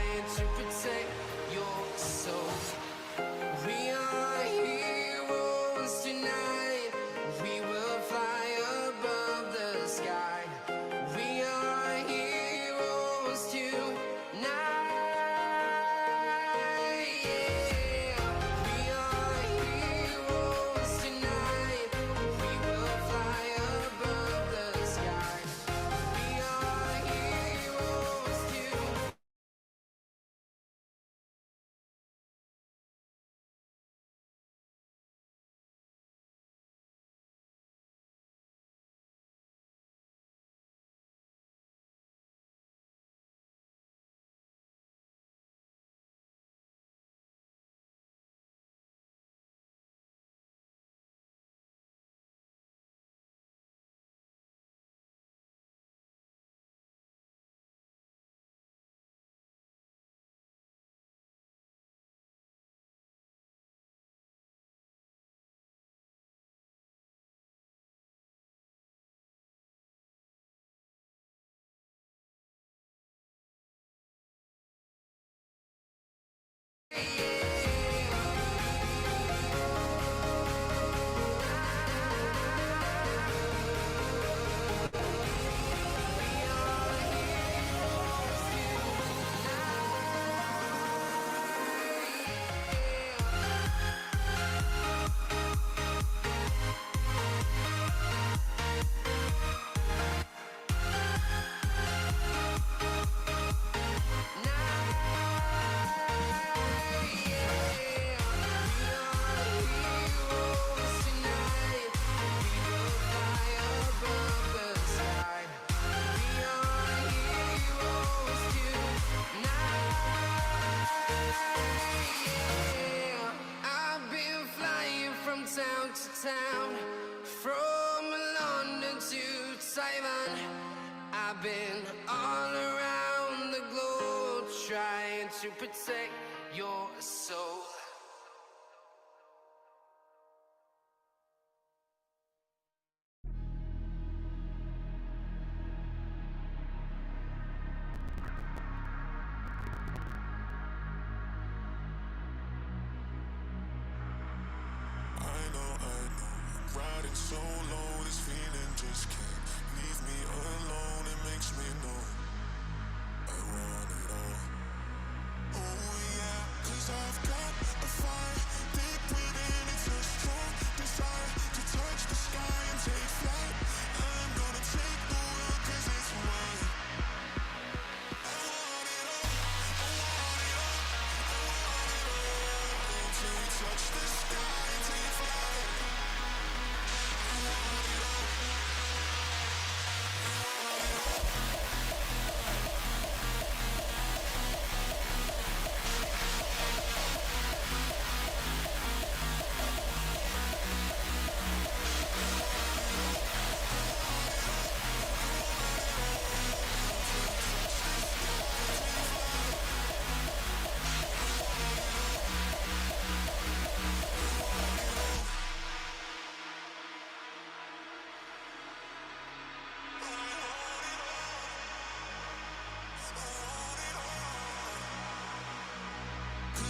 trying to protect your soul. We are heroes tonight. We will fly above the sky. We are heroes tonight. Yeah. We are heroes tonight. We will fly above the sky. We are heroes tonight. Town to town, from London to Taiwan. I've been all around the globe trying to protect your soul. Riding so low, this feeling just can't leave me alone. It makes me know I want it all. Oh yeah, 'cause I've got a fire deep within. It's a strong desire to touch the sky and take flight. I'm gonna take the world 'cause it's mine. I want it all, I want it all, I want it all. Till we touch the sky and take flight.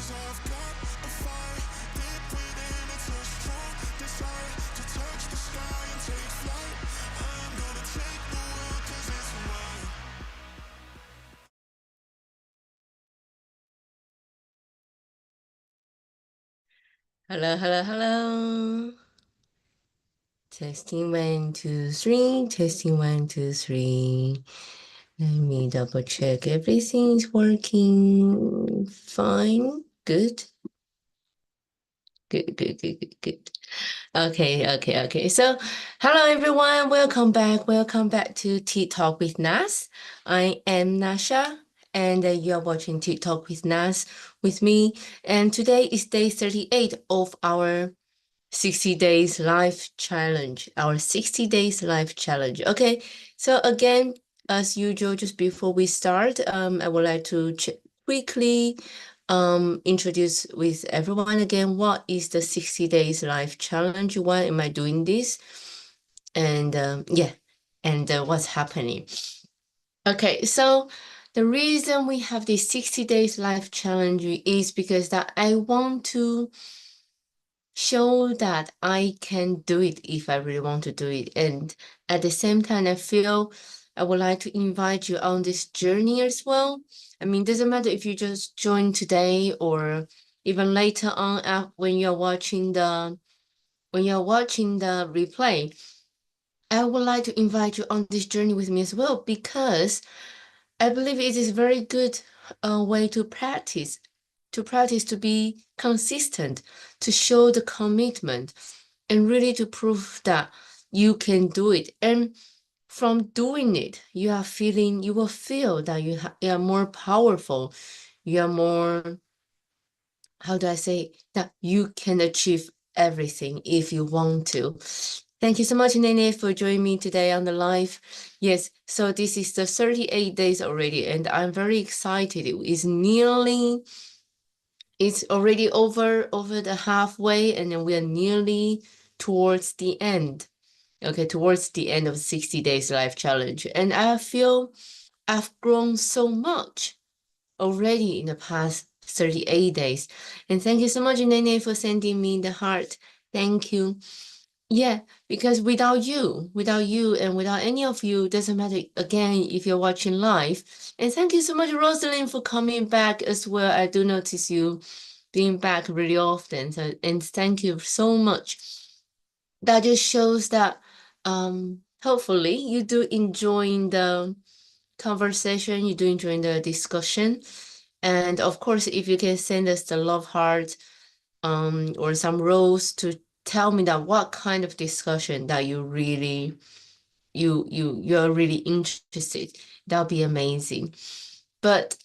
I've got a fire deep within. It's a strong desire to touch the sky and take flight. I'm gonna take the world 'cause it's mine. Hello, hello, hello. Testing 1, 2, 3. Testing 1, 2, 3. Let me double check everything is working fine. Good. Good. Okay. So, hello everyone. Welcome back. Welcome back to TeaTalk with Nas. I am Nasha, and you are watching TeaTalk with Nas with me. And today is day 38 of our 60 days life challenge. Our 60 days life challenge. Okay. So again, as usual, just before we start, I would like to quickly introduce with everyone again what is the 60 days life challenge. Why am I doing this? And what's happening. Okay, so The reason we have this 60 days life challenge is because that I want to show that I can do it if I really want to do it. And at the same time, I feel I would like to invite you on this journey as well. I mean, doesn't matter if you just join today or even later on when you're watching the replay. I would like to invite you on this journey with me as well because I believe it is a very good way to practice to be consistent, to show the commitment, and really to prove that you can do it. And from doing it, you will feel that you are more powerful. You are more, how do I say, that you can achieve everything if you want to. Thank you so much, Nene, for joining me today on the live. Yes, so this is the 38 days already, and I'm very excited. It's already over the halfway, and then we are nearly towards the end. Okay, towards the end of 60 days life challenge. And I feel I've grown so much already in the past 38 days. And thank you so much, Nene, for sending me the heart. Thank you. Yeah, because without you, and without any of you, doesn't matter again if you're watching live. And thank you so much, Rosalind, for coming back as well. I do notice you being back really often. So, and thank you so much. That just shows that hopefully you do enjoy the conversation, you do enjoy the discussion. And of course, if you can send us the love heart or some roles to tell me that what kind of discussion that you're really interested, that'll be amazing. But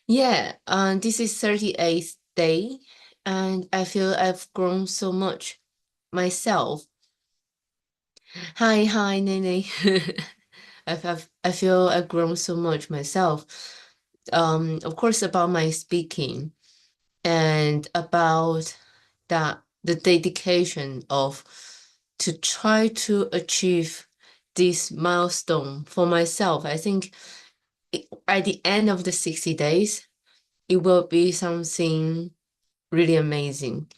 yeah, this is 38th day, and I feel I've grown so much myself. Hi, Nene. I feel I've grown so much myself. Of course, about my speaking and about that the dedication of to try to achieve this milestone for myself. I think at the end of the 60 days, it will be something really amazing.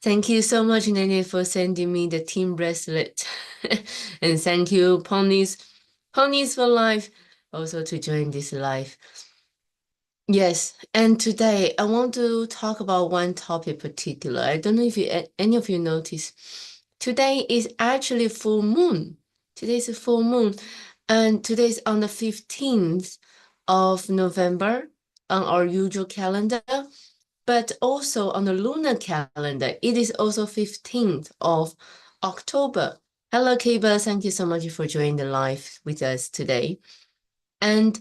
Thank you so much, Nene, for sending me the team bracelet. And thank you, Ponies for Life, also to join this live. Yes, and today I want to talk about one topic particular. I don't know if any of you notice. Today is actually full moon. Today is a full moon, and today is on the 15th of November on our usual calendar, but also on the lunar calendar, it is also 15th of October. Hello, Kiba. Thank you so much for joining the live with us today. And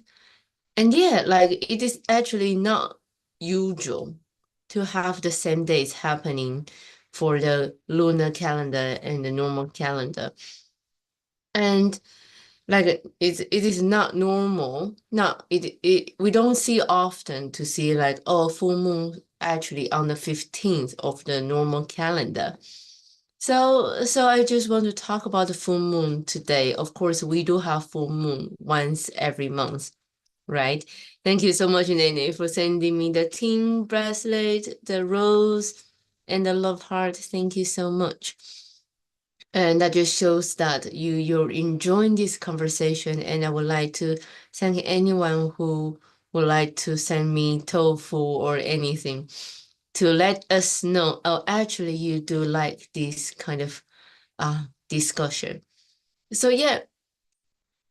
yeah, like it is actually not usual to have the same days happening for the lunar calendar and the normal calendar. And like it is not normal. Not it we don't see often to see like, oh, full moon actually on the 15th of the normal calendar. So I just want to talk about the full moon today. Of course, we do have full moon once every month, right? Thank you so much, Nene, for sending me the team bracelet, the rose, and the love heart. Thank you so much. And that just shows that you're enjoying this conversation. And I would like to thank anyone who would like to send me tofu or anything to let us know, oh, actually you do like this kind of discussion. So yeah,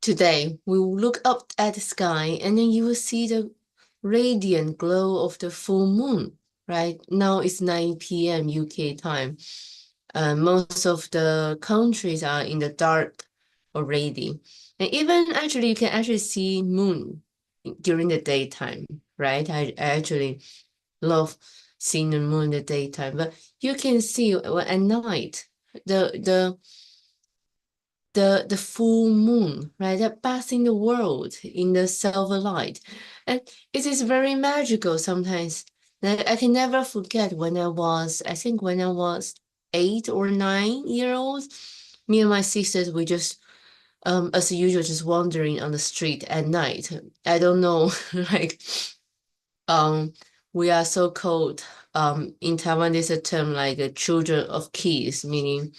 today we will look up at the sky and then you will see the radiant glow of the full moon, right? Now it's 9 p.m. UK time. Most of the countries are in the dark already. And even actually, you can actually see moon during the daytime, right? I actually love seeing the moon in the daytime, but you can see at night the the full moon, right? That basking the world in the silver light. And it is very magical sometimes. I can never forget I think when I was 8 or 9 year old, me and my sisters, we just as usual, just wandering on the street at night. I don't know, like, um, we are so cold. In Taiwan, there's a term like children of keys, meaning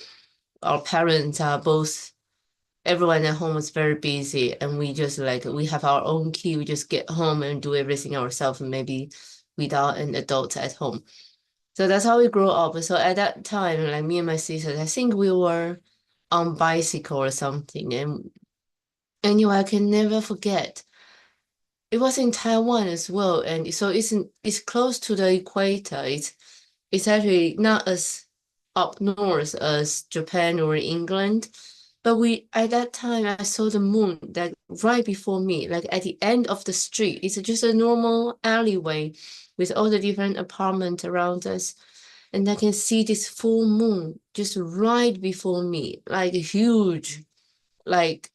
our parents are both, everyone at home is very busy, and we just like, we have our own key. We just get home and do everything ourselves, maybe without an adult at home. So that's how we grow up. So at that time, like me and my sisters, I think we were on bicycle or something. And anyway, I can never forget. It was in Taiwan as well, and so it's close to the equator. It's actually not as up north as Japan or England, but we at that time I saw the moon like right before me, like at the end of the street. It's just a normal alleyway with all the different apartments around us, and I can see this full moon just right before me, like huge, like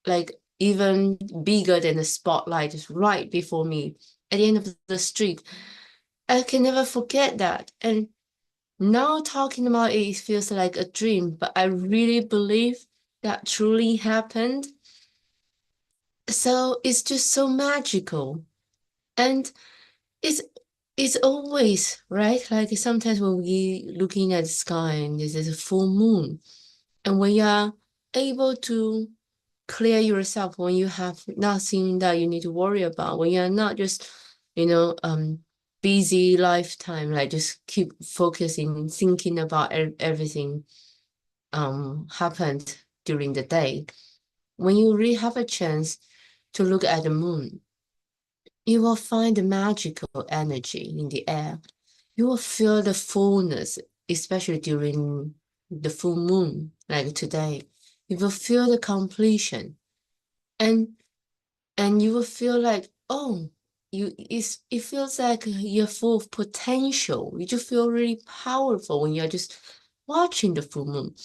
like even bigger than the spotlight is right before me at the end of the street. I can never forget that. And now talking about it, it feels like a dream, but I really believe that truly happened. So it's just so magical. And it's it's always right. Like sometimes when we looking at the sky and there's a full moon, and when you are able to clear yourself, when you have nothing that you need to worry about, when you're not just, busy lifetime, like just keep focusing, thinking about everything happened during the day. When you really have a chance to look at the moon, you will find the magical energy in the air. You will feel the fullness, especially during the full moon, like today. You will feel the completion. And and you will feel like, oh, it feels like you're full of potential. You just feel really powerful when you're just watching the full moon.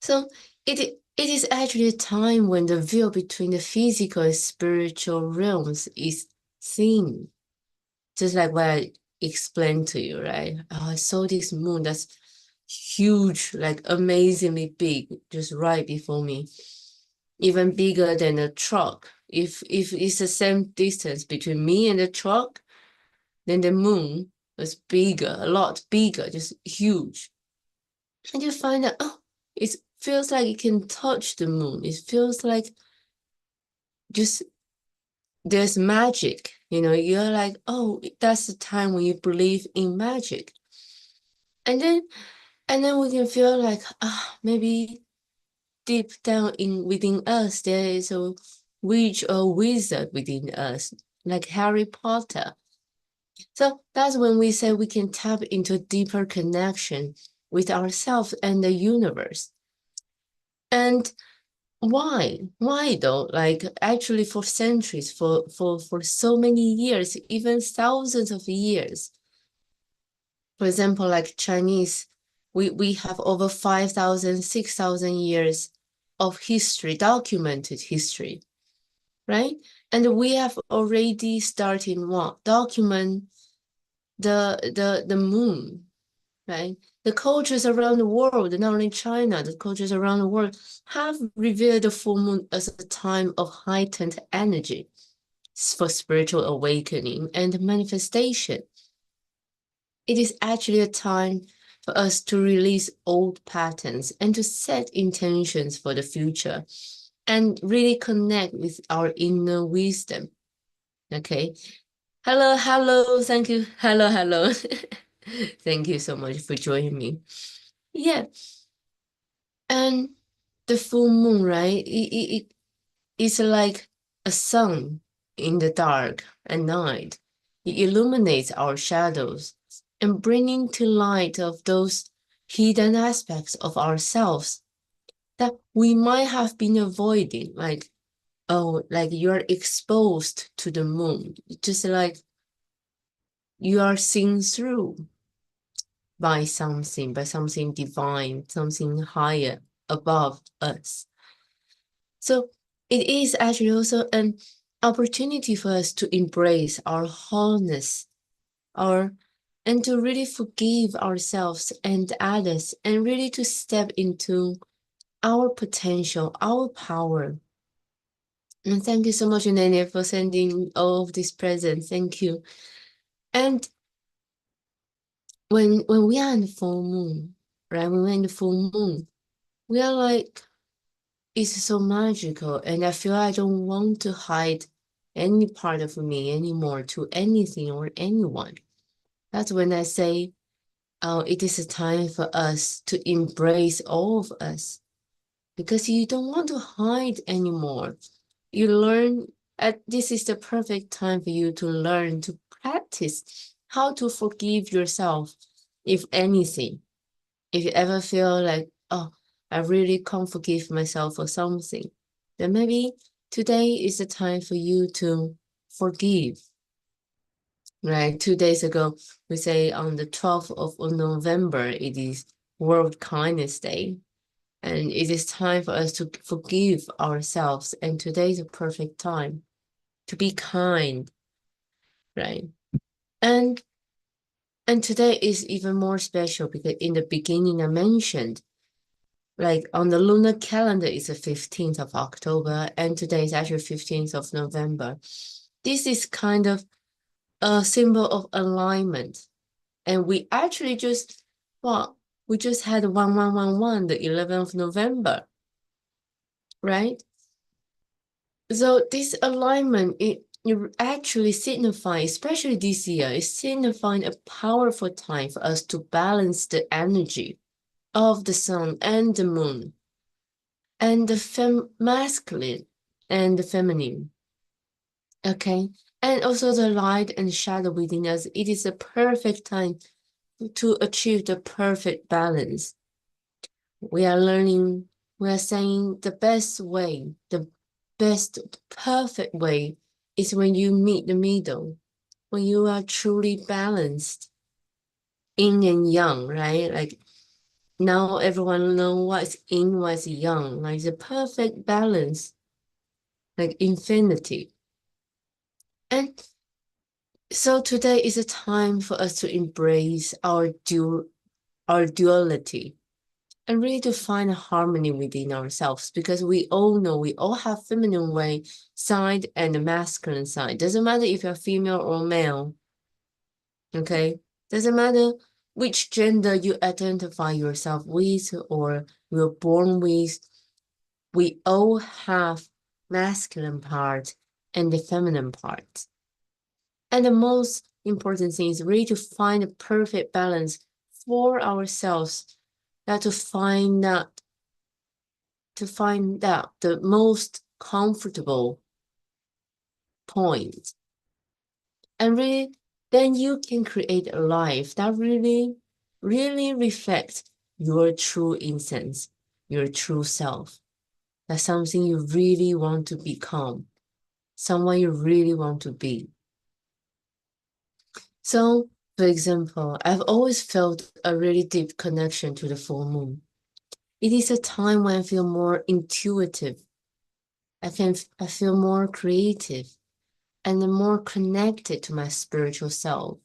So it is actually a time when the veil between the physical and spiritual realms is thin. Just like what I explained to you, right? Oh, I saw this moon that's huge, like amazingly big, just right before me, even bigger than a truck. If it's the same distance between me and the truck, then the moon was bigger, a lot bigger, just huge. And you find that, oh, it feels like you can touch the moon. It feels like just there's magic. You're like, oh, that's the time when you believe in magic. And then we can feel like, maybe deep down in within us there is a witch or wizard within us, like Harry Potter. So that's when we say we can tap into deeper connection with ourselves and the universe. And why? Why though? Like actually for centuries, for so many years, even thousands of years. For example, like Chinese, we have over 5,000, 6,000 years of history, documented history, right? And we have already started what? Document the moon, right? The cultures around the world, not only China, the cultures around the world have revered the full moon as a time of heightened energy for spiritual awakening and manifestation. It is actually a time for us to release old patterns and to set intentions for the future and really connect with our inner wisdom. Okay. Hello, hello. Thank you. Hello, hello. Thank you so much for joining me. Yeah. And the full moon, right? It's like a sun in the dark at night. It illuminates our shadows and bringing to light of those hidden aspects of ourselves that we might have been avoiding, like, oh, like you're exposed to the moon, just like you are seen through by something divine, something higher above us. So it is actually also an opportunity for us to embrace our wholeness, and to really forgive ourselves and others, and really to step into our potential, our power. And thank you so much, Nene, for sending all of these presents. Thank you. And when we are in the full moon, right? When we're in the full moon, we are like, it's so magical. And I feel I don't want to hide any part of me anymore to anything or anyone. That's when I say, oh, it is a time for us to embrace all of us because you don't want to hide anymore. You learn, this is the perfect time for you to learn to practice how to forgive yourself, if anything. If you ever feel like, oh, I really can't forgive myself for something, then maybe today is the time for you to forgive. Right? 2 days ago, we say on the 12th of November, it is World Kindness Day. And it is time for us to forgive ourselves. And today is a perfect time to be kind, right? And today is even more special because in the beginning I mentioned, like on the lunar calendar is the 15th of October, and today is actually 15th of November. This is kind of a symbol of alignment. And we actually just, well, we just had 1111, the 11th of November, right? So this alignment, it actually signifies, especially this year, is signifying a powerful time for us to balance the energy of the sun and the moon, and the masculine and the feminine. Okay. And also the light and shadow within us. It is a perfect time to achieve the perfect balance. We are learning, we are saying the best way, the best perfect way is when you meet the middle, when you are truly balanced, yin and yang, right? Like now everyone know what's yin, what's yang, like the perfect balance, like infinity. And so today is a time for us to embrace our duality and really to find a harmony within ourselves, because we all know we all have feminine way side and the masculine side. Doesn't matter if you're female or male. Okay? Doesn't matter which gender you identify yourself with or you're born with. We all have masculine part and the feminine part. And the most important thing is really to find a perfect balance for ourselves, that to find out the most comfortable point. And really, then you can create a life that really, really reflects your true essence, your true self. That's something you really want to become, someone you really want to be. So, for example, I've always felt a really deep connection to the full moon. It is a time when I feel more intuitive. I feel more creative and more connected to my spiritual self.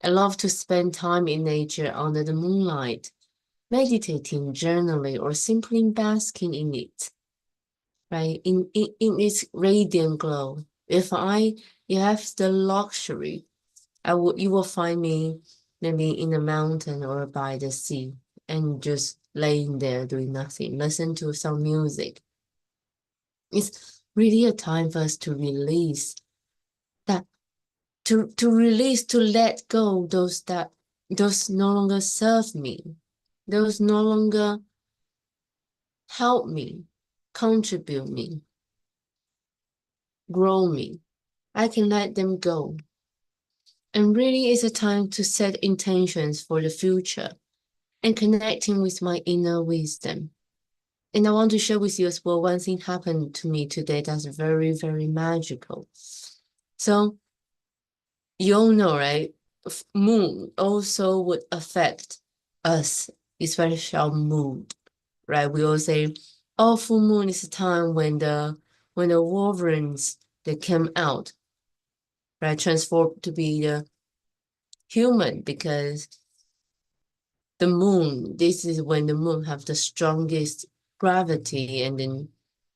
I love to spend time in nature under the moonlight, meditating, journaling, or simply basking in it, right? In its radiant glow. If you have the luxury, you will find me maybe in a mountain or by the sea and just laying there doing nothing, listen to some music. It's really a time for us to release that, to release, to let go those no longer serve me, those no longer help me, contribute me, grow me. I can let them go. And really it's a time to set intentions for the future and connecting with my inner wisdom. And I want to share with you as well, one thing happened to me today that's very, very magical. So you all know, right? Moon also would affect us, especially our mood, right? We all say, oh, full moon is a time when the wolverines they came out, right? Transformed to be the human, because the moon, this is when the moon have the strongest gravity, and then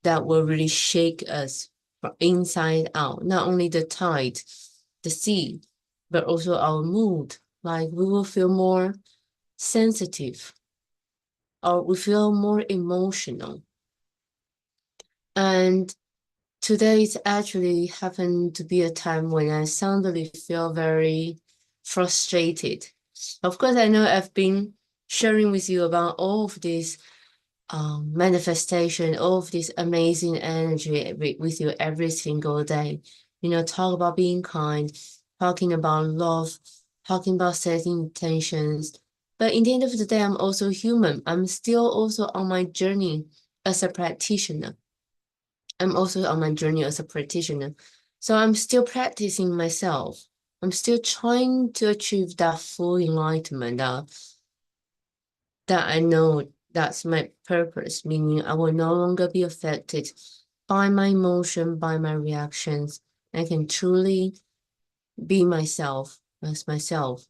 that will really shake us from inside out. Not only the tide, the sea, but also our mood. Like we will feel more sensitive or we feel more emotional. And today is actually happened to be a time when I suddenly feel very frustrated. Of course, I know I've been sharing with you about all of this manifestation, all of this amazing energy with you every single day. You know, talk about being kind, talking about love, talking about setting intentions. But in the end of the day, I'm also human. I'm still also on my journey as a practitioner. I'm also on my journey as a practitioner. So I'm still practicing myself. I'm still trying to achieve that full enlightenment that I know that's my purpose, meaning I will no longer be affected by my emotion, by my reactions. I can truly be myself as myself,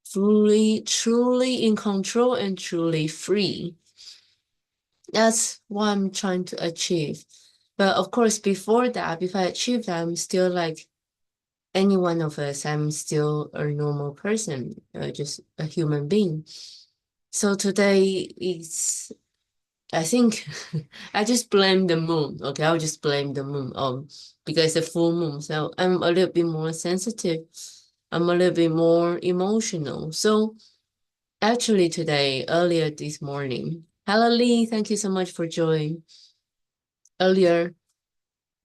fully, truly in control and truly free. That's what I'm trying to achieve. But of course, before I achieve that, I'm still like any one of us. I'm still a normal person, just a human being. So today is, I think, I just blame the moon. Okay, I'll just blame the moon because the full moon. So I'm a little bit more sensitive. I'm a little bit more emotional. So actually today, earlier this morning, hello Lee, thank you so much for joining. Earlier,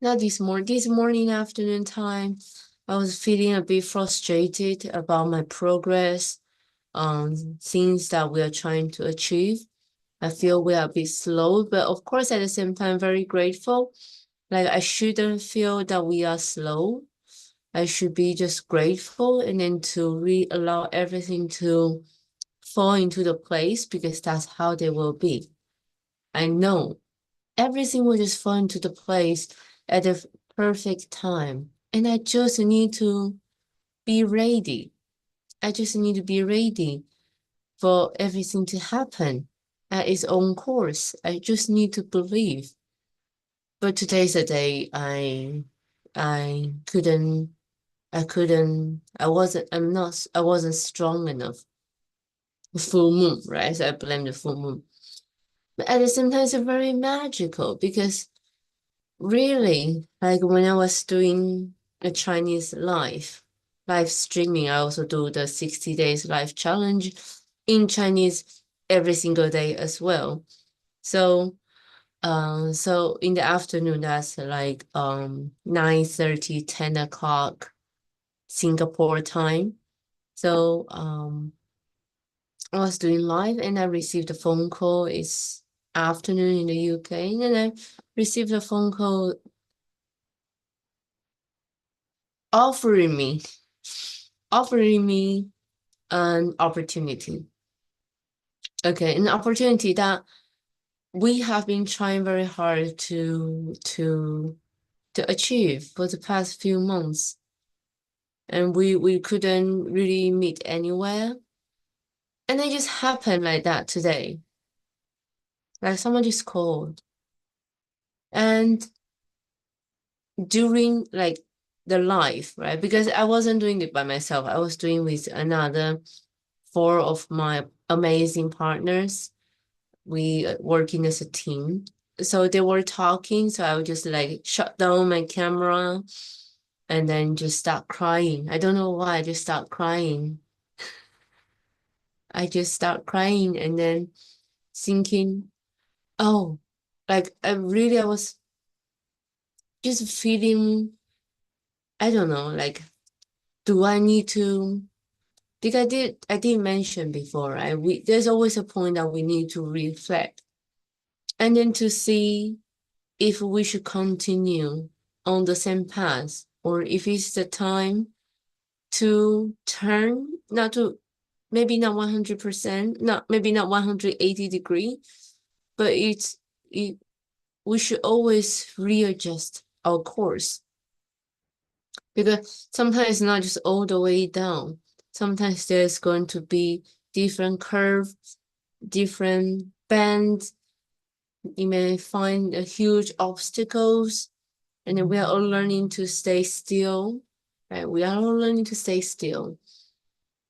not this morning, afternoon time, I was feeling a bit frustrated about my progress on things that we are trying to achieve. I feel we are a bit slow, but of course, at the same time, very grateful. Like I shouldn't feel that we are slow. I should be just grateful and then to allow everything to fall into the place because that's how they will be. I know everything will just fall into the place at the perfect time. And I just need to be ready. I just need to be ready for everything to happen at its own course. I just need to believe. But today's a day I couldn't I wasn't strong enough. Full moon, right? So I blame the full moon. But at the same time, it's very magical because really, like when I was doing a Chinese live streaming, I also do the 60 days live challenge in Chinese every single day as well. So so in the afternoon, that's like 9:30, 10 o'clock Singapore time. So I was doing live and I received a phone call. It's afternoon in the UK, and then I received a phone call offering me offering me an opportunity. Okay, an opportunity that we have been trying very hard to achieve for the past few months. And we couldn't really meet anywhere. And it just happened like that today. Like someone just called. And during like the live, right? Because I wasn't doing it by myself. I was doing with another four of my amazing partners. We working as a team. So they were talking, so I would just like shut down my camera and then just start crying. I don't know why, I just start crying. I just start crying and then thinking, oh, like I was just feeling, I don't know, like, do I need to, because I did mention before, right? There's always a point that we need to reflect and then to see if we should continue on the same path or if it's the time to turn, not to, maybe not 100%, maybe not 180 degree, but it, we should always readjust our course because sometimes it's not just all the way down. Sometimes there's going to be different curves, different bends, You may find huge obstacles, and we are all learning to stay still, right? We are all learning to stay still.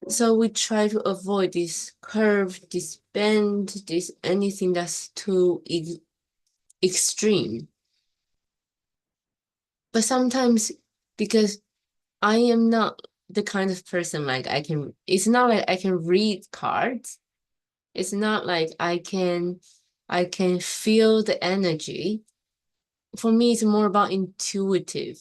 So we try to avoid this curve, this bend, this anything that's too extreme. But sometimes, because I am not the kind of person like it's not like I can read cards. It's not like I can feel the energy. For me, it's more about intuitive.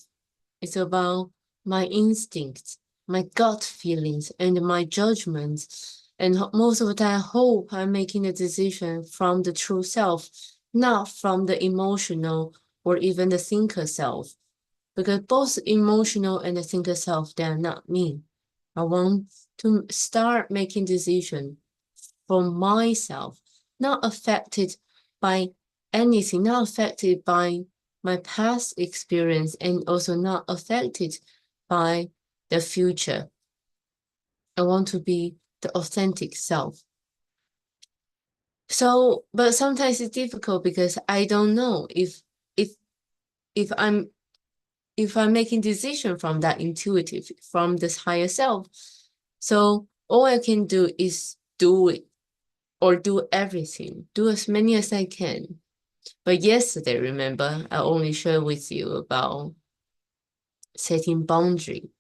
It's about my instincts, my gut feelings, and my judgments. And most of the time, I hope I'm making a decision from the true self, not from the emotional or even the thinker self. Because both emotional and the thinker self, they are not me. I want to start making decisions for myself, not affected by anything, not affected by my past experience, and also not affected by the future. I want to be the authentic self. So, but sometimes it's difficult because I don't know if if I'm if I'm making decision from that intuitive, from this higher self. So all I can do is do it or do everything, do as many as I can. But yesterday, remember, I only shared with you about setting boundary,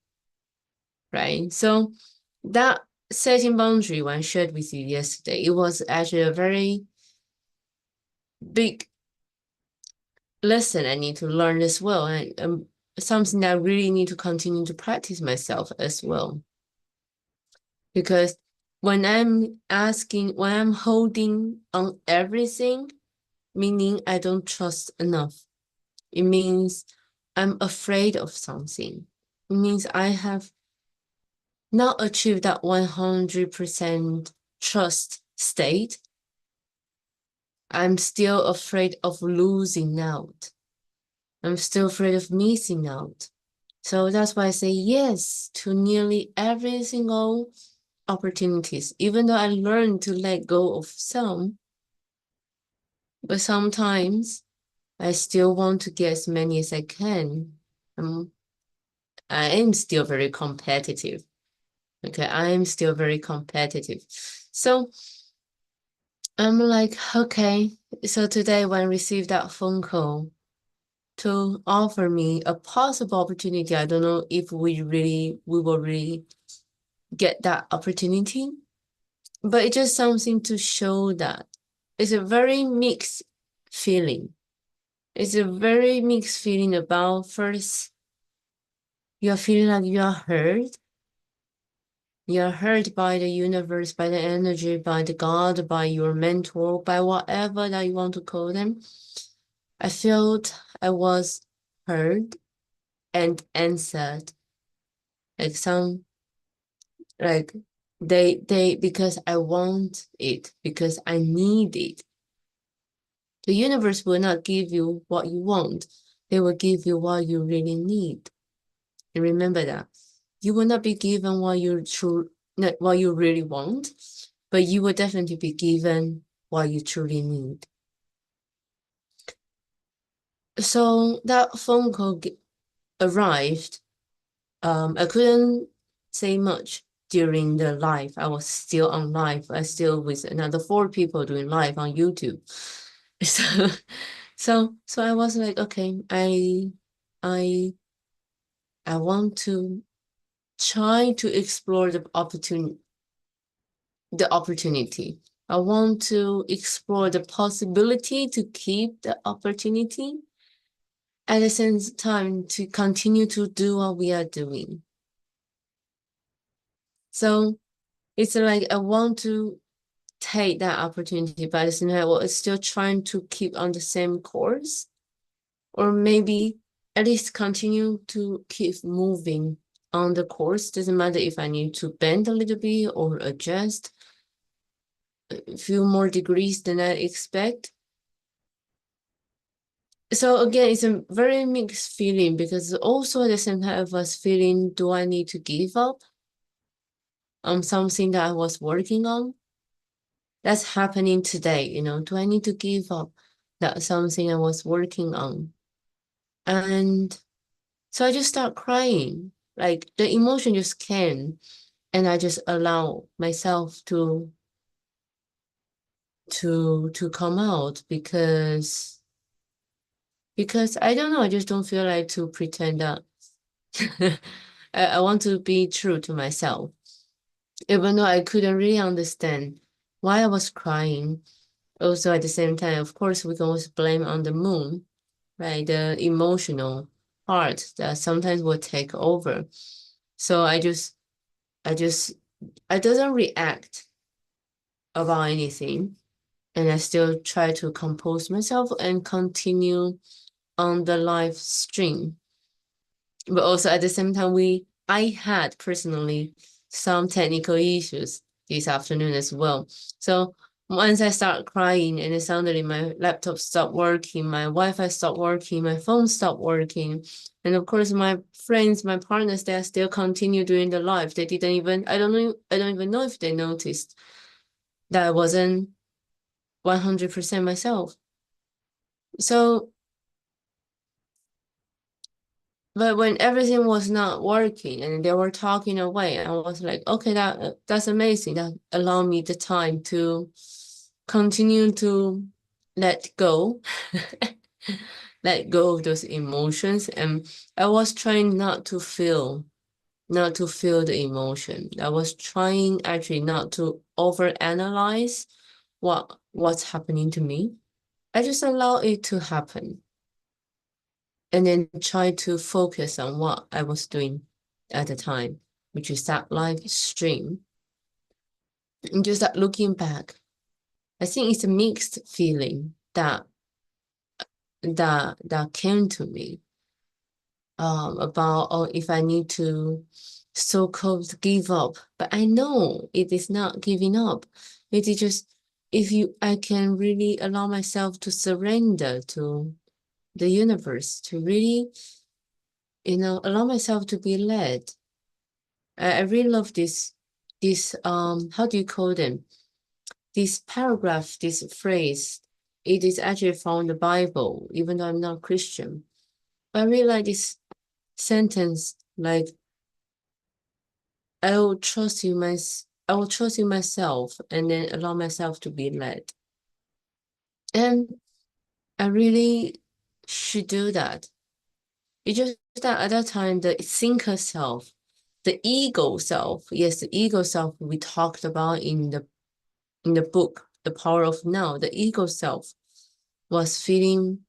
right? So that setting boundary when I shared with you yesterday, it was actually a very big lesson I need to learn as well, and something that I really need to continue to practice myself as well. Because when I'm holding on everything, meaning I don't trust enough. It means I'm afraid of something. It means I have not achieved that 100% trust state. I'm still afraid of losing out. I'm still afraid of missing out. So that's why I say yes to nearly every single opportunities, even though I learned to let go of some, but sometimes I still want to get as many as I can. I am still very competitive. Okay, I am still very competitive. So I'm like, okay. So today when I received that phone call to offer me a possible opportunity, I don't know if we will really get that opportunity, but it's just something to show that it's a very mixed feeling. It's a very mixed feeling about first, you're feeling like you are heard. You're heard by the universe, by the energy, by the God, by your mentor, by whatever that you want to call them. I felt I was heard and answered. Like some, like they, because I want it, because I need it. The universe will not give you what you want. They will give you what you really need. And remember that you will not be given what not what you really want, but you will definitely be given what you truly need. So that phone call arrived. I couldn't say much during the live. I was still on live. I still with another 4 people doing live on YouTube. So I was like, okay, I want to try to explore the opportunity. I want to explore the possibility to keep the opportunity, at the same time to continue to do what we are doing. So it's like I want to take that opportunity, but at the same time, well, it's still trying to keep on the same course, or maybe at least continue to keep moving on the course. Doesn't matter if I need to bend a little bit or adjust a few more degrees than I expect. So again, it's a very mixed feeling, because also at the same time I was feeling, do I need to give up on something that I was working on? That's happening today, do I need to give up? That's something I was working on. And so I just start crying. Like the emotion just came and I just allow myself to come out because I don't know, I just don't feel like to pretend that I want to be true to myself. Even though I couldn't really understand why I was crying. Also at the same time, of course, we can always blame on the moon, right? The emotional part that sometimes will take over. So I just, I doesn't react about anything. And I still try to compose myself and continue on the live stream. But also at the same time, I had personally some technical issues this afternoon as well. So once I start crying and then suddenly my laptop stopped working, my Wi-Fi stopped working, my phone stopped working. And of course my friends, my partners, they still continue doing the live. They didn't even, I don't even know if they noticed that I wasn't 100% myself. So, but when everything was not working and they were talking away, I was like, okay, that's amazing. That allowed me the time to continue to let go, let go of those emotions. And I was trying not to feel the emotion. I was trying actually not to overanalyze what's happening to me. I just allow it to happen. And then try to focus on what I was doing at the time, which is that live stream. And just that looking back, I think it's a mixed feeling that came to me about if I need to so-called give up. But I know it is not giving up. It is just if I can really allow myself to surrender to the universe, to really, allow myself to be led. I really love this how do you call them? This paragraph, this phrase. It is actually from the Bible, even though I'm not Christian. But I really like this sentence, like I will trust in myself and then allow myself to be led. And I really should do that. It's just that at that time, the thinker self, the ego self, yes, the ego self we talked about in the book, The Power of Now, the ego self was feeling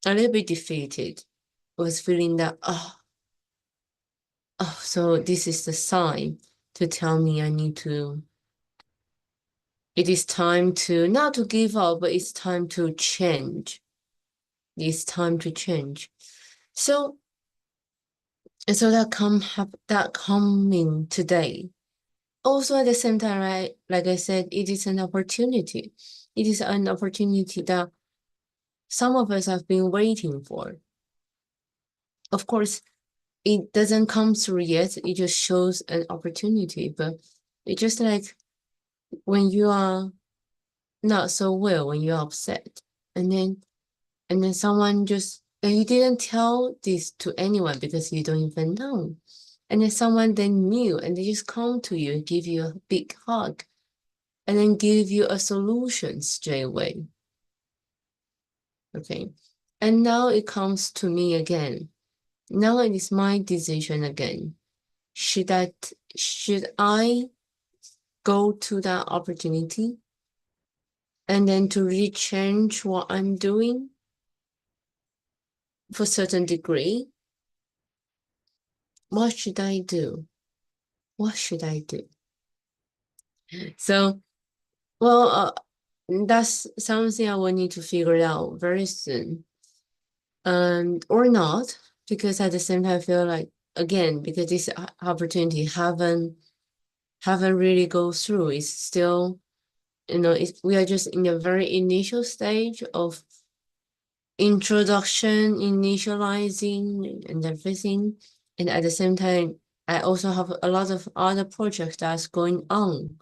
a little bit defeated, was feeling that, so this is the sign to tell me it is time to, not to give up, but it's time to change. It's time to change. So, so that coming today. Also at the same time, right, like I said, it is an opportunity. It is an opportunity that some of us have been waiting for. Of course, it doesn't come through yet. It just shows an opportunity, but it's just like when you are not so well, when you're upset, and then someone just and you didn't tell this to anyone because you don't even know. And then someone then knew and they just come to you and give you a big hug and then give you a solution straight away. Okay. And now it comes to me again. Now it is my decision again. Should I go to that opportunity and then to really change what I'm doing for a certain degree? What should I do? What should I do? So, well, that's something I will need to figure it out very soon. And or not, because at the same time I feel like again, because this opportunity haven't really go through. It's still, we are just in a very initial stage of introduction, initializing and everything. And at the same time, I also have a lot of other projects that's going on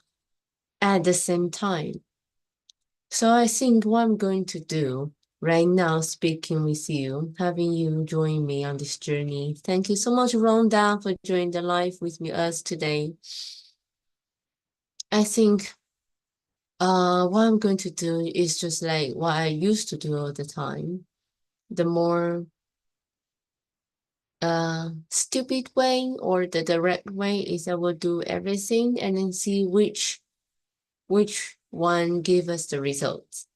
at the same time. So I think what I'm going to do right now speaking with you, having you join me on this journey. Thank you so much, Rhonda, for joining the live with us today. I think what I'm going to do is just like what I used to do all the time. The more stupid way or the direct way is I will do everything and then see which one give us the results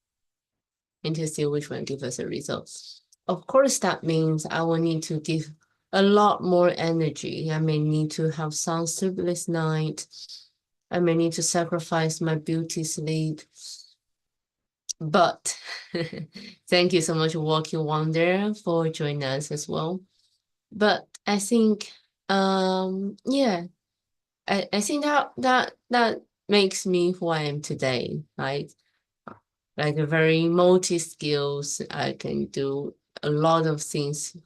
and to see which one give us the results. Of course, that means I will need to give a lot more energy. I may need to have some sleepless night. I may need to sacrifice my beauty sleep. But thank you so much, Walking Wonder, for joining us as well. But I think, yeah, I think that makes me who I am today, right? Like a very multi skills. I can do a lot of things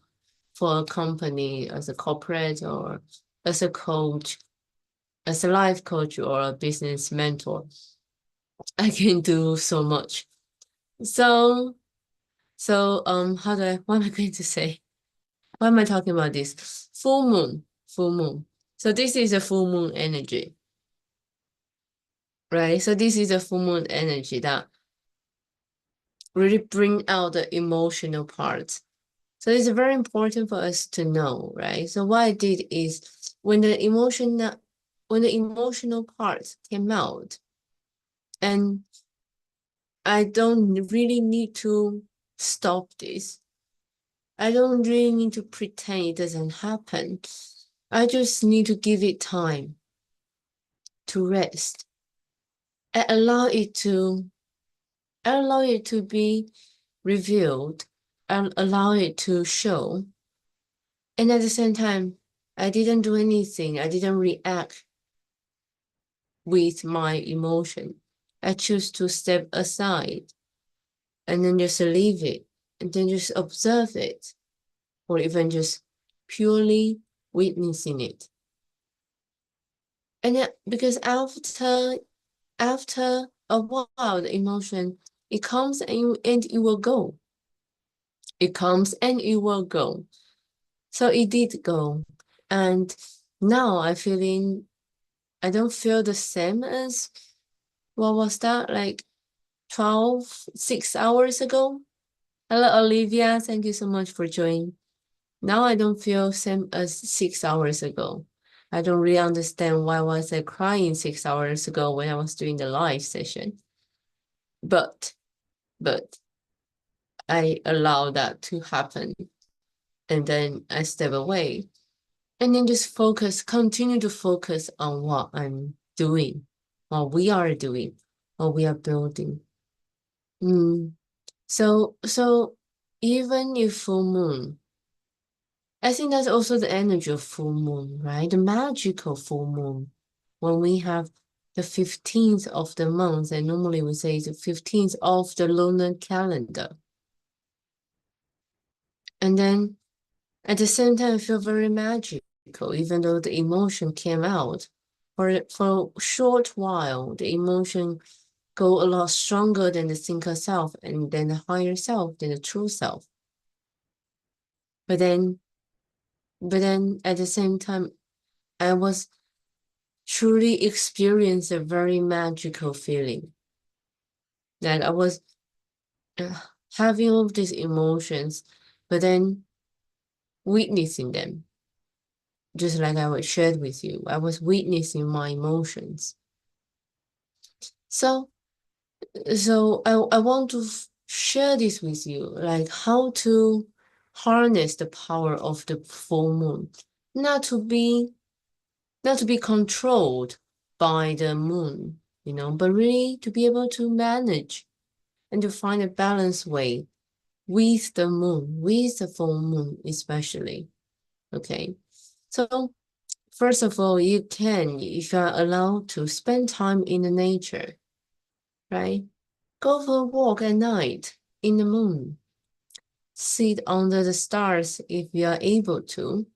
for a company as a corporate or as a coach, as a life coach or a business mentor. I can do so much. So what am I going to say? Why am I talking about this? Full moon, full moon. So this is a full moon energy, right? So this is a full moon energy that really bring out the emotional part. So it's very important for us to know, right? So what I did is when the emotional part came out, and I don't really need to stop this. I don't really need to pretend it doesn't happen. I just need to give it time to rest and allow it to be revealed and allow it to show. And at the same time, I didn't do anything. I didn't react with my emotion. I choose to step aside and then just leave it and then just observe it or even just purely witnessing it. And because after a while, the emotion, it comes and it will go. It comes and it will go. So it did go. And now I don't feel the same as, what was that, like 6 hours ago? Hello, Olivia. Thank you so much for joining. Now I don't feel same as 6 hours ago. I don't really understand why was I crying 6 hours ago when I was doing the live session. But I allow that to happen. And then I step away and then just continue to focus on what I'm doing, what we are doing, what we are building. So even if full moon, I think that's also the energy of full moon, right? The magical full moon. When we have the 15th of the month, and normally we say the 15th of the lunar calendar. And then at the same time, I feel very magical, even though the emotion came out. For a short while, the emotion go a lot stronger than the thinker self and then the higher self, than the true self. But then at the same time, I was truly experienced a very magical feeling that I was having all of these emotions, but then witnessing them, just like I was shared with you. I was witnessing my emotions. So I want to share this with you, like how to harness the power of the full moon, not to be controlled by the moon, but really to be able to manage and to find a balanced way with the moon, with the full moon especially. Okay. So first of all, you can, if you are allowed to, spend time in the nature, right? Go for a walk at night in the moon. Sit under the stars if you are able to,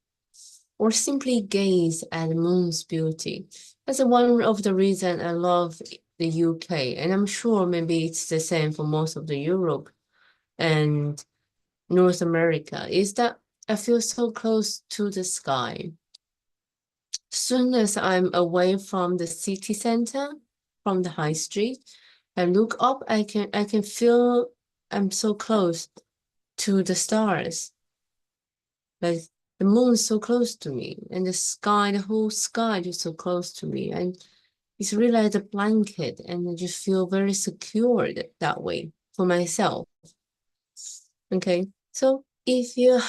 or simply gaze at the moon's beauty. That's one of the reasons I love the UK, and I'm sure maybe it's the same for most of the Europe. and North America is that I feel so close to the sky. Soon as I'm away from the city center, from the high street, I look up, I can feel I'm so close to the stars. Like the moon is so close to me, and the sky, the whole sky is so close to me. And it's really like a blanket, and I just feel very secured that way for myself. Okay. So if you're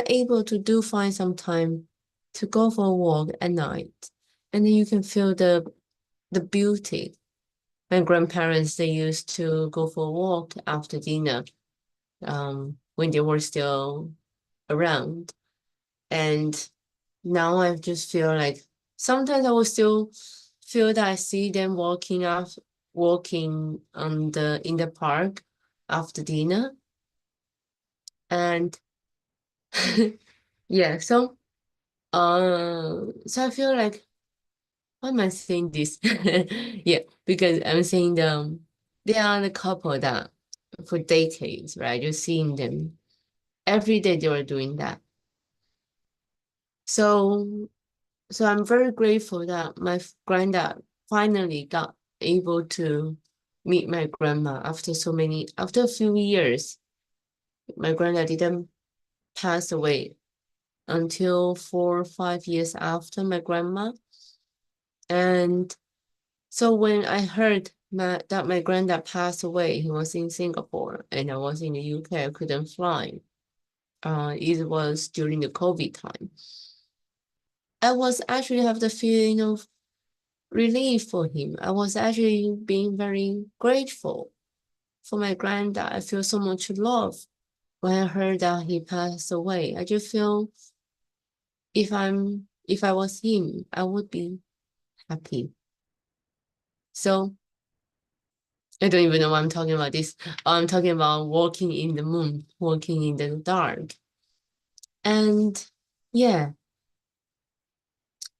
able to do find some time to go for a walk at night, and then you can feel the beauty. My grandparents, they used to go for a walk after dinner, when they were still around. And now I just feel like sometimes I will still feel that I see them walking on in the park after dinner. And yeah, so I feel like, why am I saying this? Yeah, because I'm saying they are the couple that for decades, right? You're seeing them every day they were doing that. So so I'm very grateful that my granddad finally got able to meet my grandma after a few years. My granddad didn't pass away until 4 or 5 years after my grandma. And so when I heard that my granddad passed away, he was in Singapore and I was in the UK, I couldn't fly. It was during the COVID time. I was actually have the feeling of relief for him. I was actually being very grateful for my granddad. I feel so much love when I heard that he passed away. I just feel if I was him, I would be happy. So I don't even know why I'm talking about this. I'm talking about walking in the moon, walking in the dark. And yeah,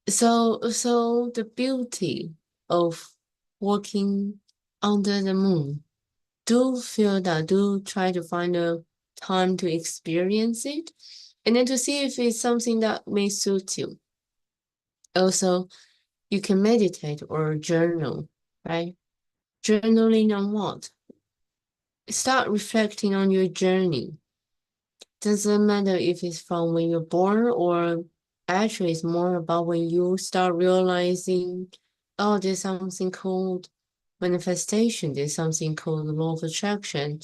so the beauty of walking under the moon, do try to find a time to experience it, and then to see if it's something that may suit you. Also, you can meditate or journal, right? Journaling on what? Start reflecting on your journey. Doesn't matter if it's from when you're born or actually it's more about when you start realizing, oh, there's something called manifestation, there's something called law of attraction,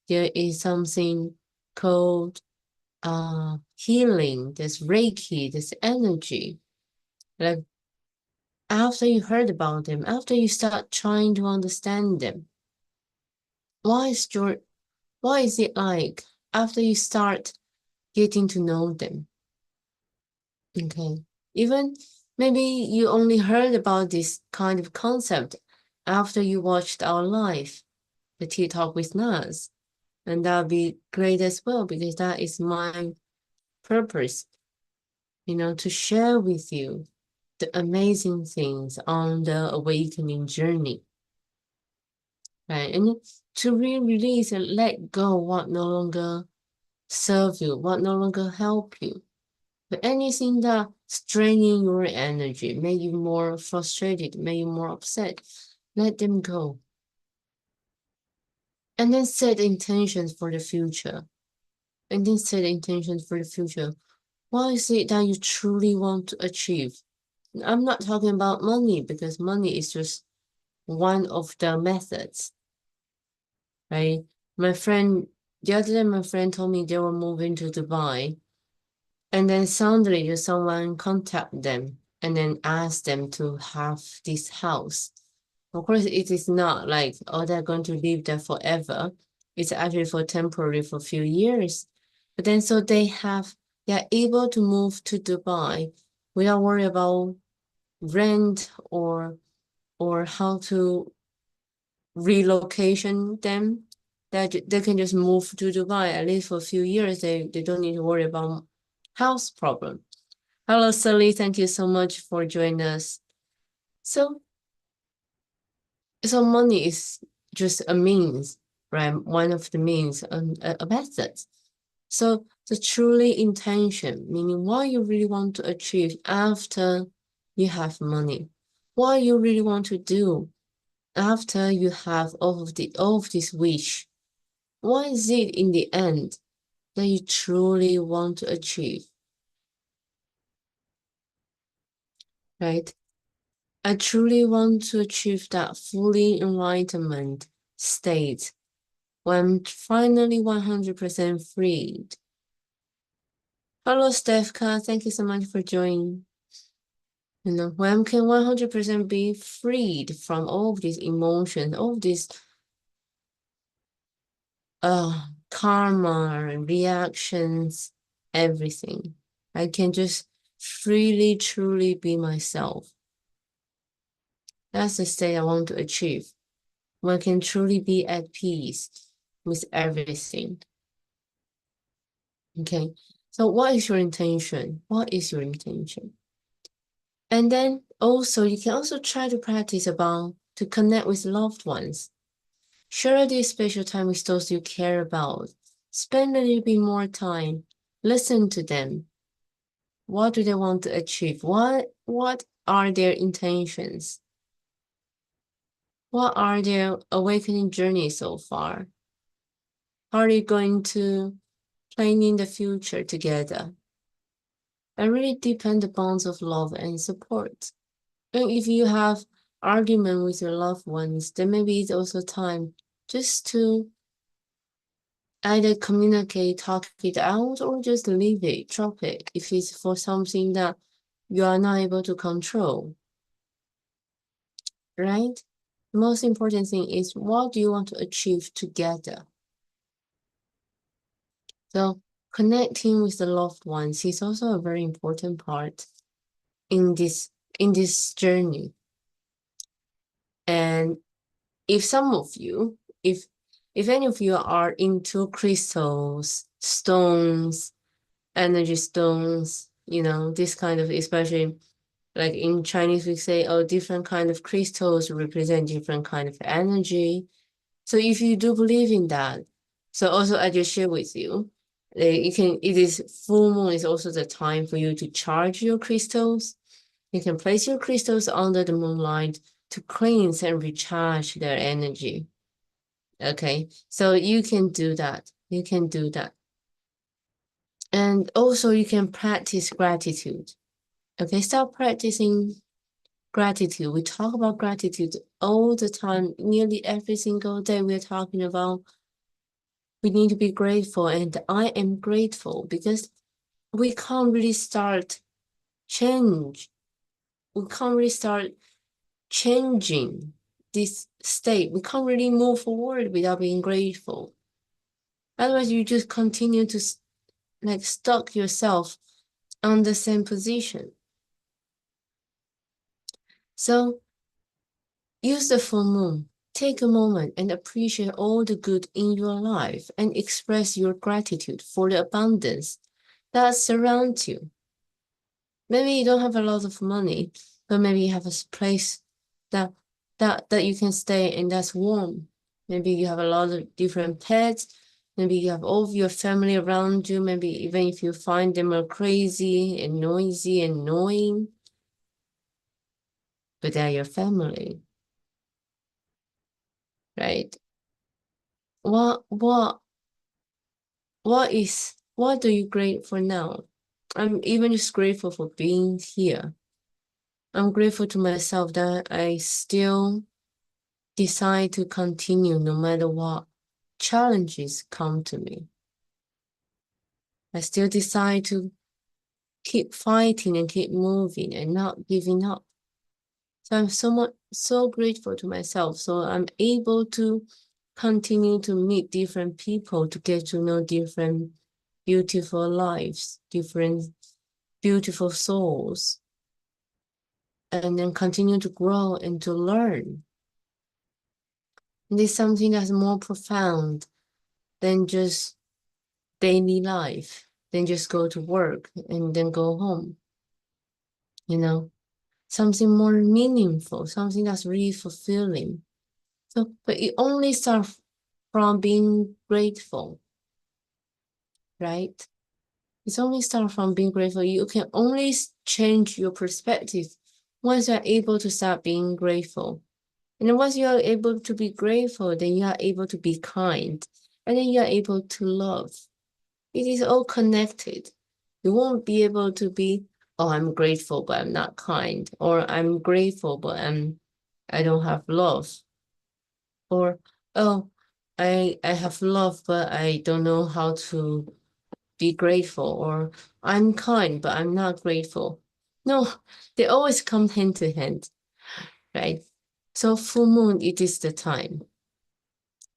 there is something called healing, there's Reiki, there's energy. Like after you heard about them, after you start trying to understand them, why is your why is it like after you start getting to know them? Okay. Even maybe you only heard about this kind of concept after you watched our live, the Tea Talk with Nas. And that'll be great as well because that is my purpose, to share with you the amazing things on the awakening journey. Right. And to re-release and let go what no longer serve you, what no longer help you. But anything that's draining your energy, make you more frustrated, make you more upset, let them go. And then set intentions for the future. And then set intentions for the future. What is it that you truly want to achieve? I'm not talking about money because money is just one of the methods, right? The other day, my friend told me they were moving to Dubai. And then suddenly just someone contact them and then ask them to have this house. Of course, it is not like, oh, they're going to live there forever. It's actually for temporary for a few years. But then so they're able to move to Dubai without worry about rent or how to relocation them. That they can just move to Dubai at least for a few years. They don't need to worry about house problem. Hello, Sally. Thank you so much for joining us. So, so money is just a means. right? One of the means, a method. So the truly intention, meaning what you really want to achieve after you have money, what you really want to do after you have all of this wish. What is it in the end that you truly want to achieve? Right? I truly want to achieve that fully enlightenment state when I'm finally 100% freed. Hello, Stefka. Thank you so much for joining. You know, when can 100% be freed from all of these emotions, all of these karma, reactions, everything. I can just freely, truly be myself. That's the state I want to achieve. When I can truly be at peace with everything. Okay. So what is your intention? What is your intention? And then also you can also try to practice about to connect with loved ones. Share this special time with those you care about. Spend a little bit more time. Listen to them. What do they want to achieve? What are their intentions? What are their awakening journeys so far? How are you going to plan in the future together? And really deepen the bonds of love and support. And if you have argument with your loved ones, then maybe it's also time just to either communicate, talk it out, or just leave it, drop it, if it's for something that you are not able to control, right? The most important thing is what do you want to achieve together? So connecting with the loved ones is also a very important part in this journey. And if some of you, if any of you are into crystals, stones, energy stones, you know, this kind of, especially like in Chinese, we say, oh, different kind of crystals represent different kind of energy. So if you do believe in that, so also I just share with you, it is full moon is also the time for you to charge your crystals. You can place your crystals under the moonlight to cleanse and recharge their energy. Okay, so you can do that. You can do that. And also you can practice gratitude. Okay, start practicing gratitude. We talk about gratitude all the time. Nearly every single day we're talking about we need to be grateful. And I am grateful because we can't really start change. We can't really start changing this state. We can't really move forward without being grateful. Otherwise, you just continue to like stuck yourself on the same position. So use the full moon. Take a moment and appreciate all the good in your life and express your gratitude for the abundance that surrounds you. Maybe you don't have a lot of money, but maybe you have a place that that you can stay and that's warm. Maybe you have a lot of different pets. Maybe you have all of your family around you. Maybe even if you find them are crazy and noisy and annoying, but they're your family, right? What what are you grateful for now? I'm even just grateful for being here. I'm grateful to myself that I still decide to continue no matter what challenges come to me. I still decide to keep fighting and keep moving and not giving up. So I'm so grateful to myself. So I'm able to continue to meet different people to get to know different beautiful lives, different beautiful souls, and then continue to grow and to learn. And it's something that's more profound than just daily life, than just go to work and then go home. You know, something more meaningful, something that's really fulfilling. So, but it only starts from being grateful, right? It's only start from being grateful. You can only change your perspective once you're able to start being grateful. And then once you are able to be grateful, then you are able to be kind. And then you are able to love. It is all connected. You won't be able to be, oh, I'm grateful, but I'm not kind. Or I'm grateful, but I don't have love. Or, oh, I have love, but I don't know how to be grateful. Or I'm kind, but I'm not grateful. No, they always come hand to hand, right? So full moon, it is the time.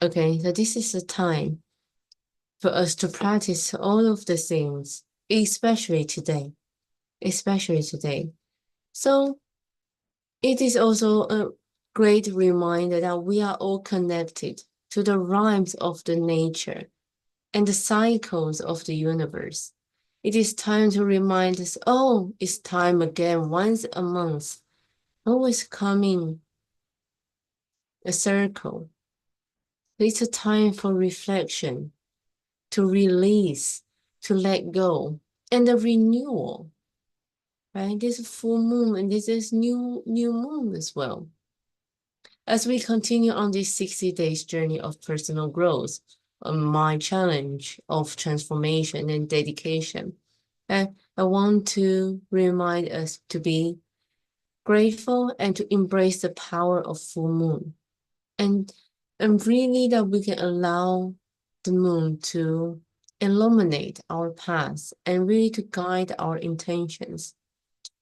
Okay, so this is the time for us to practice all of the things, especially today, especially today. So it is also a great reminder that we are all connected to the rhymes of the nature and the cycles of the universe. It is time to remind us, oh, it's time again, once a month, always coming a circle. It's a time for reflection, to release, to let go, and the renewal, right? This is full moon and this is new moon as well. As we continue on this 60 days journey of personal growth, on my challenge of transformation and dedication, I want to remind us to be grateful and to embrace the power of full moon. And, and really that we can allow the moon to illuminate our path and really to guide our intentions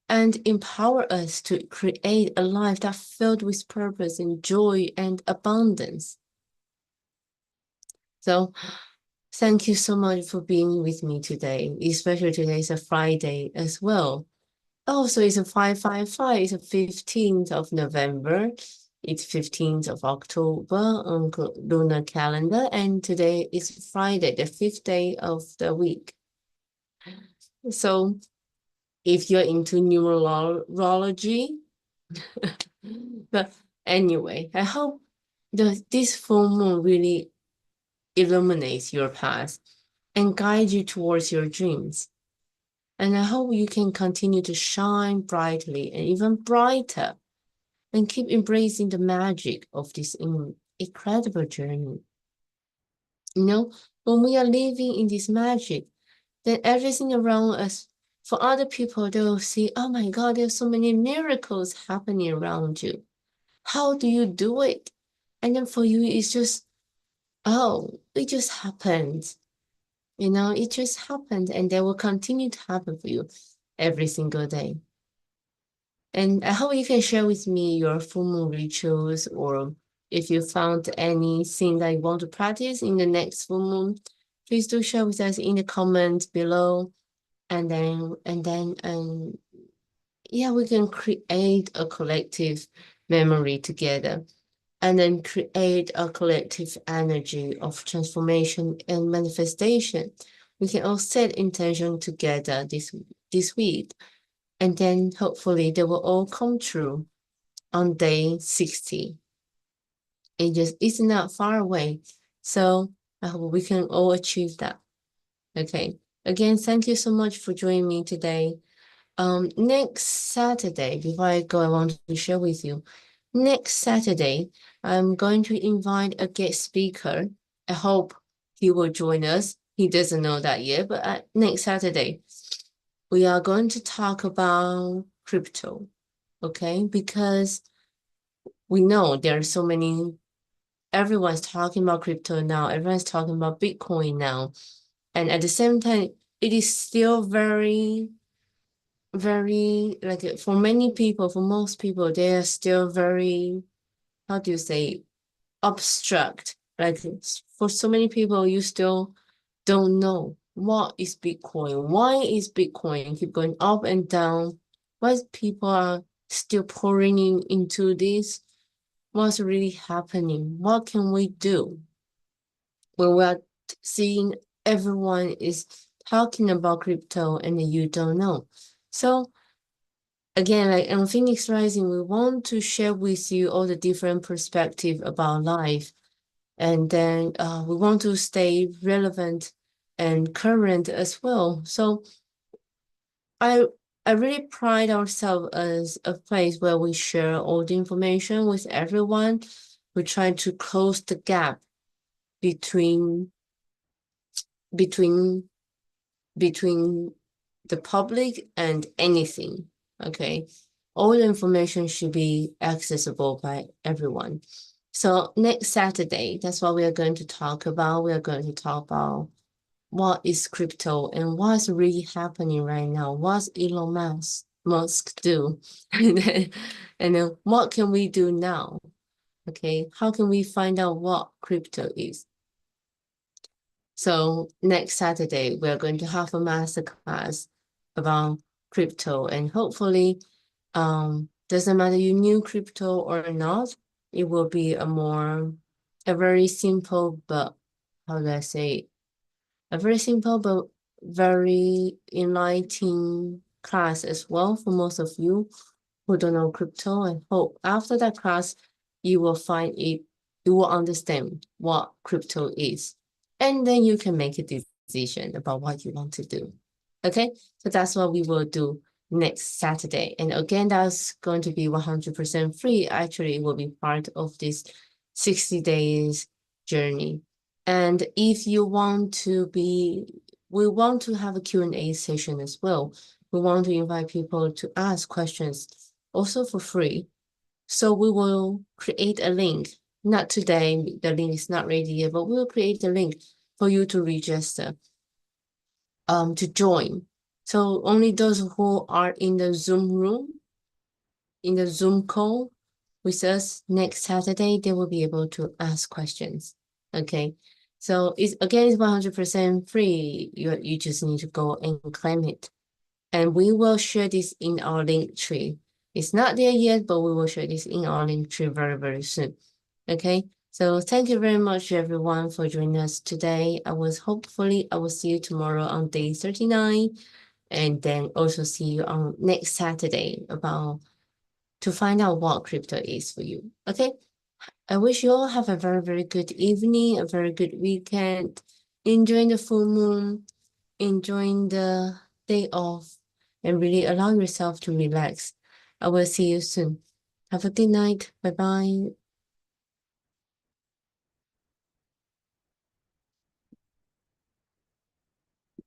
and empower us to create a life that's filled with purpose and joy and abundance. So thank you so much for being with me today, especially today is a Friday as well. Oh, so it's a 555, it's the 15th of November. It's 15th of October on lunar calendar, and today is Friday, the 5th day of the week. So if you're into numerology, but anyway, I hope this full moon really illuminates your path and guides you towards your dreams. And I hope you can continue to shine brightly and even brighter and keep embracing the magic of this incredible journey. You know, when we are living in this magic, then everything around us, for other people, they will see, oh my God, there's so many miracles happening around you. How do you do it? And then for you, it's just, oh, it just happened. You know, it just happened and they will continue to happen for you every single day. And I hope you can share with me your full moon rituals, or if you found anything that you want to practice in the next full moon, please do share with us in the comments below. And yeah, we can create a collective memory together and then create a collective energy of transformation and manifestation. We can all set intention together this week, and then hopefully they will all come true on day 60. It's not far away. So I hope we can all achieve that. Okay. Again, thank you so much for joining me today. Next Saturday, before I go, I want to share with you. Next Saturday, I'm going to invite a guest speaker. I hope he will join us. He doesn't know that yet, but next Saturday, we are going to talk about crypto, okay? Because we know there are so many, everyone's talking about crypto now, everyone's talking about Bitcoin now. And at the same time, it is still very, like for many people, for most people, they are still very, how do you say, abstract. Like for so many people, you still don't know what is Bitcoin. Why is Bitcoin keep going up and down? Why people are still pouring into this? What's really happening? What can we do when we are seeing everyone is talking about crypto and you don't know? So again, like on Phoenix Rising, we want to share with you all the different perspective about life And then we want to stay relevant and current as well. So I really pride ourselves as a place where we share all the information with everyone. We try to close the gap between between between the public and anything. Okay. All the information should be accessible by everyone. So next Saturday, that's what we are going to talk about. We are going to talk about what is crypto and what's really happening right now. What's Elon Musk do? And then what can we do now? Okay, how can we find out what crypto is? So next Saturday, we're going to have a master class about crypto, and hopefully, doesn't matter you knew crypto or not, it will be a very simple, but how do I say, a very simple but very enlightening class as well for most of you who don't know crypto. And hope after that class, you will find it, you will understand what crypto is. And then you can make a decision about what you want to do. Okay, so that's what we will do next Saturday. And again, that's going to be 100% free. Actually, it will be part of this 60 days journey. And if you want to we want to have a Q&A session as well. We want to invite people to ask questions also for free. So we will create a link. Not today, the link is not ready yet, but we'll create a link for you to register, to join. So only those who are in the Zoom room, in the Zoom call with us next Saturday, they will be able to ask questions. Okay. So it's 100% free. You just need to go and claim it. And we will share this in our link tree. It's not there yet, but we will share this in our link tree very, very soon. Okay. So thank you very much, everyone, for joining us today. I will see you tomorrow on day 39, and then also see you on next Saturday to find out what crypto is for you. Okay. I wish you all have a very, very good evening, a very good weekend, enjoying the full moon, enjoying the day off, and really allow yourself to relax. I will see you soon. Have a good night. Bye bye.